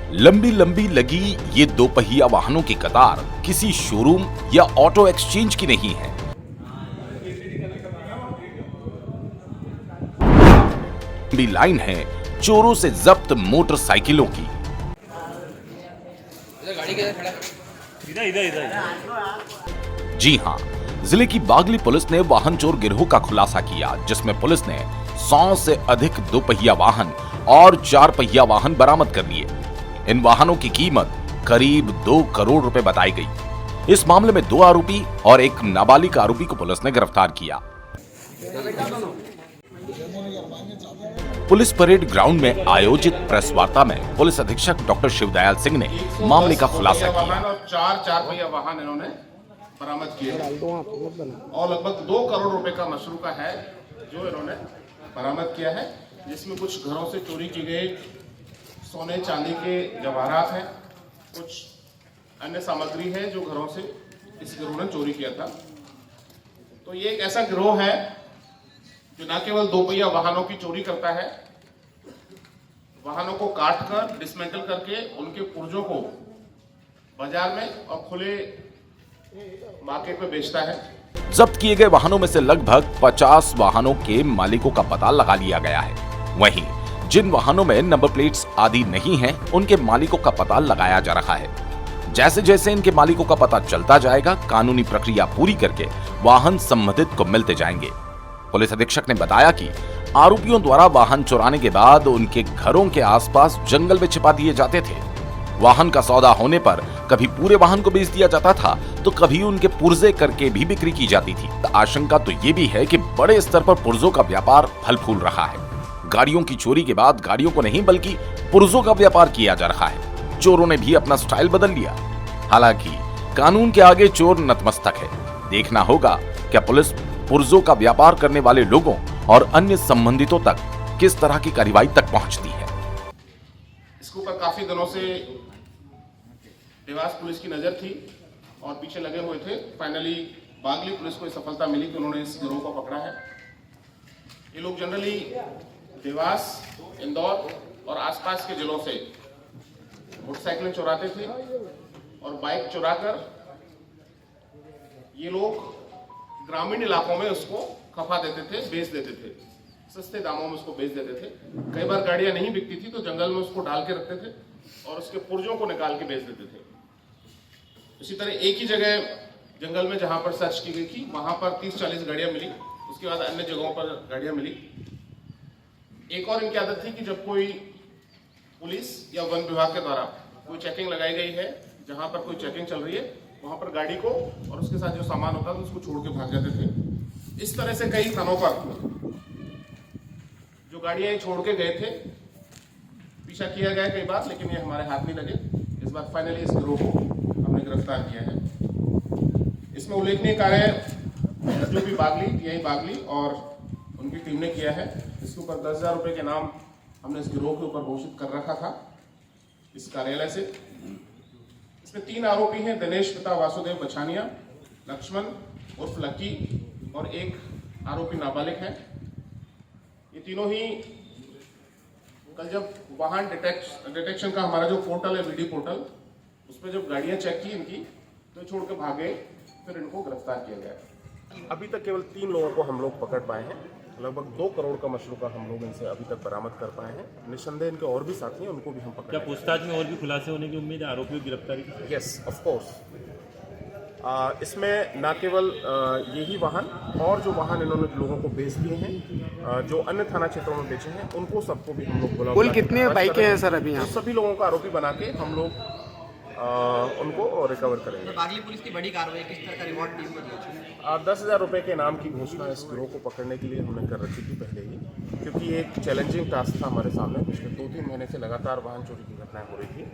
लंबी लंबी लगी ये दो पहिया वाहनों की कतार किसी शोरूम या ऑटो एक्सचेंज की नहीं है। लंबी लाइन है चोरों से जब्त मोटरसाइकिलों की। जी हां, जिले की बागली पुलिस ने वाहन चोर गिरोह का खुलासा किया, जिसमें पुलिस ने 100 से अधिक दोपहिया वाहन और 4 पहिया वाहन बरामद कर लिए। इन वाहनों की कीमत करीब 2 करोड़ रुपए बताई गई। इस मामले में 2 आरोपी और एक नाबालिग आरोपी को पुलिस ने गिरफ्तार किया। पुलिस परेड ग्राउंड में आयोजित प्रेस वार्ता में पुलिस अधीक्षक डॉक्टर शिवदयाल सिंह ने मामले का खुलासा किया। 4 पहिया वाहन इन्होंने बरामद किए और लगभग 2 करोड़ रुपए का मशरूका है जो इन्होंने बरामद किया है, जिसमें कुछ घरों से चोरी की गई सोने चांदी के जवाहरात हैं, कुछ अन्य सामग्री है जो घरों से इस गिरोह ने चोरी किया था। तो ये एक ऐसा गिरोह है जो न केवल 2 पहिया वाहनों की चोरी करता है, वाहनों को काटकर डिसमेंटल करके उनके पुर्जों को बाजार में और खुले मार्केट में बेचता है। जब्त किए गए वाहनों में से लगभग 50 वाहनों के मालिकों का पता लगा लिया गया है। वहीं जिन वाहनों में नंबर प्लेट्स आदि नहीं हैं, उनके मालिकों का पता लगाया जा रहा है। जैसे जैसे इनके मालिकों का पता चलता जाएगा, कानूनी प्रक्रिया पूरी करके वाहन संबंधित को मिलते जाएंगे। पुलिस अधीक्षक ने बताया कि आरोपियों द्वारा वाहन चुराने के बाद उनके घरों के आसपास जंगल में छिपा दिए जाते थे। वाहन का सौदा होने पर कभी पूरे वाहन को बेच दिया जाता था, तो कभी उनके पुर्जे करके भी बिक्री की जाती थी। आशंका तो ये भी है कि बड़े स्तर पर पुर्जों का व्यापार फल फूल रहा है। गाड़ियों की चोरी के बाद गाड़ियों को नहीं बल्कि पुर्जों का व्यापार किया जा रहा है। चोरों ने भी अपना स्टाइल बदल लिया। हालांकि कानून के आगे चोर नतमस्तक है। देखना होगा क्या पुलिस पुर्जों का व्यापार करने वाले लोगों और अन्य संबंधितों तक किस तरह की कार्रवाई तक पहुंचती है। इसके ऊपर काफी दिनों से देवास पुलिस की नजर थी और पीछे लगे हुए थे। फाइनली बागली पुलिस को सफलता मिली कि उन्होंने इस गिरोह को पकड़ा है। ये लोग जनरली देवास, इंदौर और आसपास के जिलों से मोटरसाइकिलें चुराते थे और बाइक चुराकर ये लोग ग्रामीण इलाकों में उसको खपा देते थे, बेच देते थे, सस्ते दामों में उसको बेच देते थे। कई बार गाड़ियां नहीं बिकती थी तो जंगल में उसको डाल के रखते थे और उसके पुर्जों को निकाल के बेच देते थे। इसी तरह एक ही जगह जंगल में जहां पर सर्च की गई थी वहां पर 30-40 गाड़ियां मिली। उसके बाद अन्य जगहों पर गाड़ियां मिली। एक और इनकी आदत थी कि जब कोई पुलिस या वन विभाग के द्वारा कोई चेकिंग लगाई गई है, जहां पर कोई चेकिंग चल रही है, वहां पर गाड़ी को और उसके साथ जो सामान होता था उसको छोड़ के भाग जाते थे। इस तरह से कई स्थानों पर जो गाड़ियां छोड़ के गए थे, पीछा किया गया कई बार, लेकिन ये हमारे हाथ नहीं लगे। इस बार फाइनली इस गिरोह को हमने गिरफ्तार किया है। इसमें उल्लेखनीय कार्य जो भी बागली बागली और उनकी टीम ने किया है। इसके ऊपर 10,000 रुपए के नाम हमने इस गिरोह के ऊपर घोषित कर रखा था इस कार्यालय से। इसमें 3 आरोपी हैं, दिनेश पिता वासुदेव बछानिया, लक्ष्मण उर्फ लक्की और एक आरोपी नाबालिग है। ये तीनों ही कल जब वाहन डिटेक्शन का हमारा जो पोर्टल है, वीडी पोर्टल, उसमें जब गाड़ियां चेक की इनकी तो छोड़ के भागे, फिर इनको गिरफ्तार किया गया। अभी तक केवल 3 लोगों को हम लोग पकड़ पाए हैं। लगभग 2 करोड़ का मशरूका हम लोग इनसे अभी तक बरामद कर पाए हैं। निस्संदेह इनके और भी साथी हैं, उनको भी हम पकड़। क्या पूछताछ में और भी खुलासे होने की उम्मीद है आरोपियों की गिरफ्तारी की? Yes, of course. इसमें न केवल यही वाहन और जो वाहन इन्होंने लोगों को बेच दिए हैं, जो अन्य थाना क्षेत्रों में बेचे हैं, उनको सबको भी हम लोग बुला कुल कितने बाइकें हैं सर अभी यहाँ? सभी लोगों का आरोपी बना के हम लोग उनको रिकवर करेंगे। बागली पुलिस की बड़ी कार्रवाई, किस तरह का रिवॉर्ड टीम को दिया? 10,000 रुपये के इनाम की घोषणा इस गिरोह को पकड़ने के लिए हमने कर रखी थी पहले ही, क्योंकि एक चैलेंजिंग टास्क था हमारे सामने। पिछले 2-3 महीने से लगातार वाहन चोरी की घटनाएं हो रही थी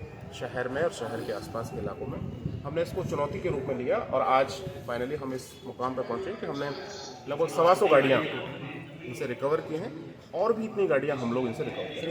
शहर में और शहर के आसपास के इलाकों में। हमने इसको चुनौती के रूप में लिया और आज फाइनली हम इस मुकाम पर पहुंचे कि हमने लगभग 125 गाड़ियाँ इनसे रिकवर की हैं और भी इतनी गाड़ियाँ हम लोग इनसे रिकवर करेंगे।